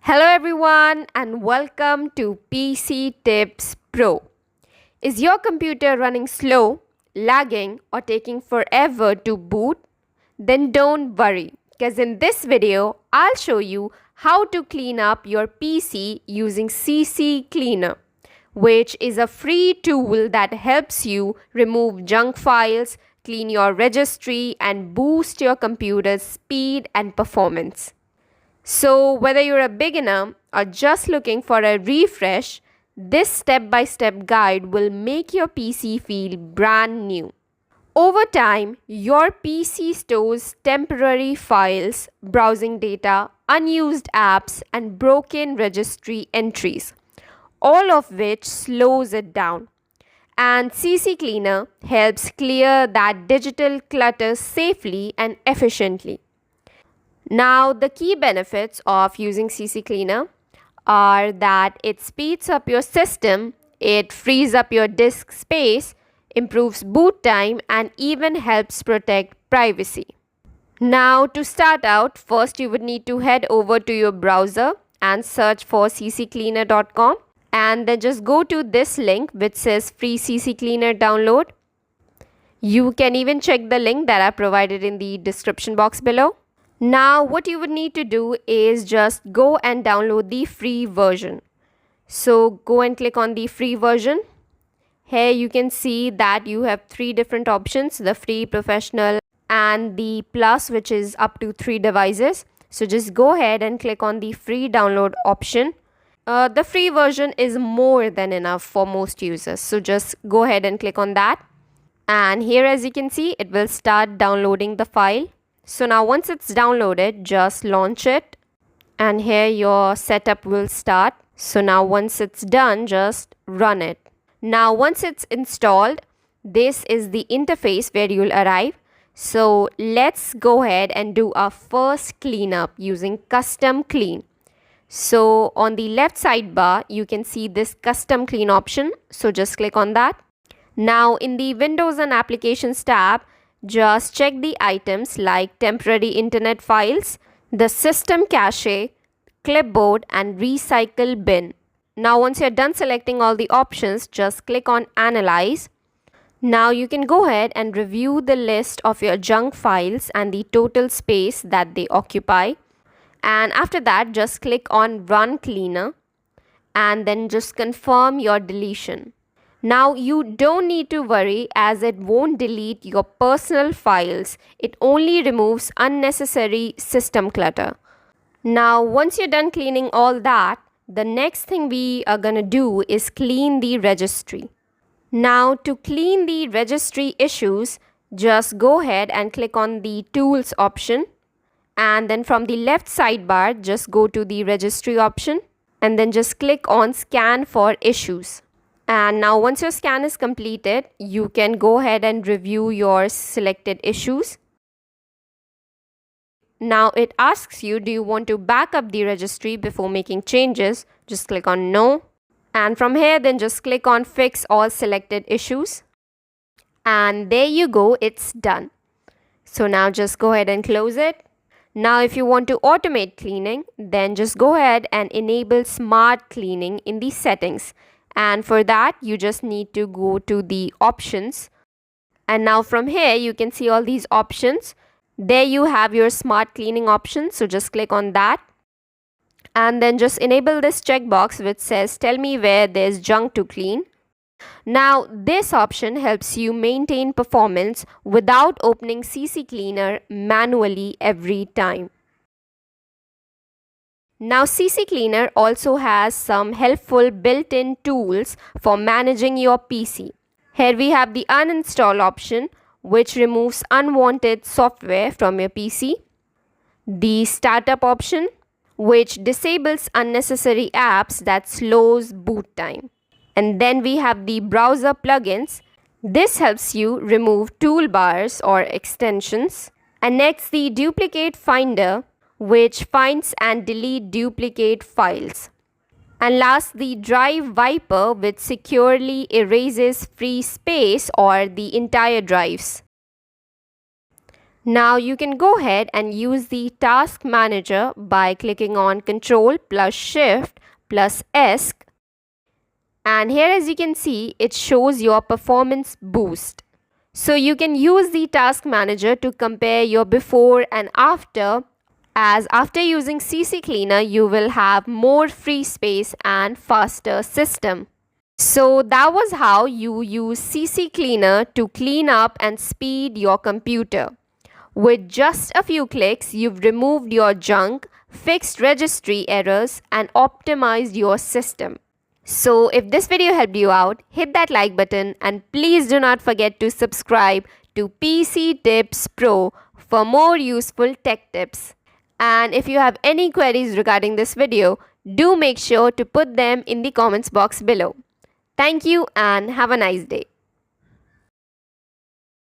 Hello everyone and welcome to PC Tips Pro. Is your computer running slow, lagging or taking forever to boot? Then don't worry because in this video I'll show you how to clean up your PC using CCleaner, which is a free tool that helps you remove junk files, clean your registry and boost your computer's speed and performance. So, whether you're a beginner or just looking for a refresh, this step-by-step guide will make your PC feel brand new. Over time, your PC stores temporary files, browsing data, unused apps, and broken registry entries, all of which slows it down. And CCleaner helps clear that digital clutter safely and efficiently. Now, the key benefits of using CCleaner are that it speeds up your system, it frees up your disk space, improves boot time, and even helps protect privacy. Now, to start out, first you would need to head over to your browser and search for CCleaner.com, and then just go to this link which says free CCleaner download. You can even check the link that I provided in the description box below. Now what you would need to do is just go and download the free version. So go and click on the free version. Here you can see that you have three different options: the free, professional and the plus, which is up to 3 devices. So just go ahead and click on the free download option. The free version is more than enough for most users. So just go ahead and click on that. And here, as you can see, it will start downloading the file. So now once it's downloaded, just launch it and here your setup will start. So now once it's done, just run it. Now once it's installed, this is the interface where you'll arrive. So let's go ahead and do our first cleanup using custom clean. So on the left sidebar, you can see this custom clean option. So just click on that. Now in the Windows and Applications tab, just check the items like temporary internet files, the system cache, clipboard and recycle bin. Now once you're done selecting all the options, just click on Analyze. Now you can go ahead and review the list of your junk files and the total space that they occupy. And after that, just click on Run Cleaner and then just confirm your deletion. Now you don't need to worry as it won't delete your personal files. It only removes unnecessary system clutter. Now once you're done cleaning all that, the next thing we are gonna do is clean the registry. Now to clean the registry issues, just go ahead and click on the Tools option. And then from the left sidebar, just go to the Registry option and then just click on Scan for Issues. And now once your scan is completed, you can go ahead and review your selected issues. Now it asks you, do you want to back up the registry before making changes? Just click on No. And from here, then just click on Fix All Selected Issues. And there you go, it's done. So now just go ahead and close it. Now if you want to automate cleaning, then just go ahead and enable Smart Cleaning in the settings. And for that, you just need to go to the options. And now from here, you can see all these options. There you have your smart cleaning option. So just click on that. And then just enable this checkbox which says, tell me where there's junk to clean. Now this option helps you maintain performance without opening CCleaner manually every time. Now CCleaner also has some helpful built-in tools for managing your PC. Here we have the uninstall option, which removes unwanted software from your PC. The startup option, which disables unnecessary apps that slows boot time. And then we have the browser plugins. This helps you remove toolbars or extensions. And next, the duplicate finder, which finds and delete duplicate files. And last, the drive wiper, which securely erases free space or the entire drives. Now you can go ahead and use the task manager by clicking on Ctrl plus Shift plus S, and here as you can see it shows your performance boost. So you can use the task manager to compare your before and after, as after using CCleaner you will have more free space and faster system. So that was how you use CCleaner to clean up and speed your computer. With just a few clicks, you've removed your junk, fixed registry errors, and optimized your system. So if this video helped you out, hit that like button and please do not forget to subscribe to PC Tips Pro for more useful tech tips. And if you have any queries regarding this video, do make sure to put them in the comments box below. Thank you and have a nice day.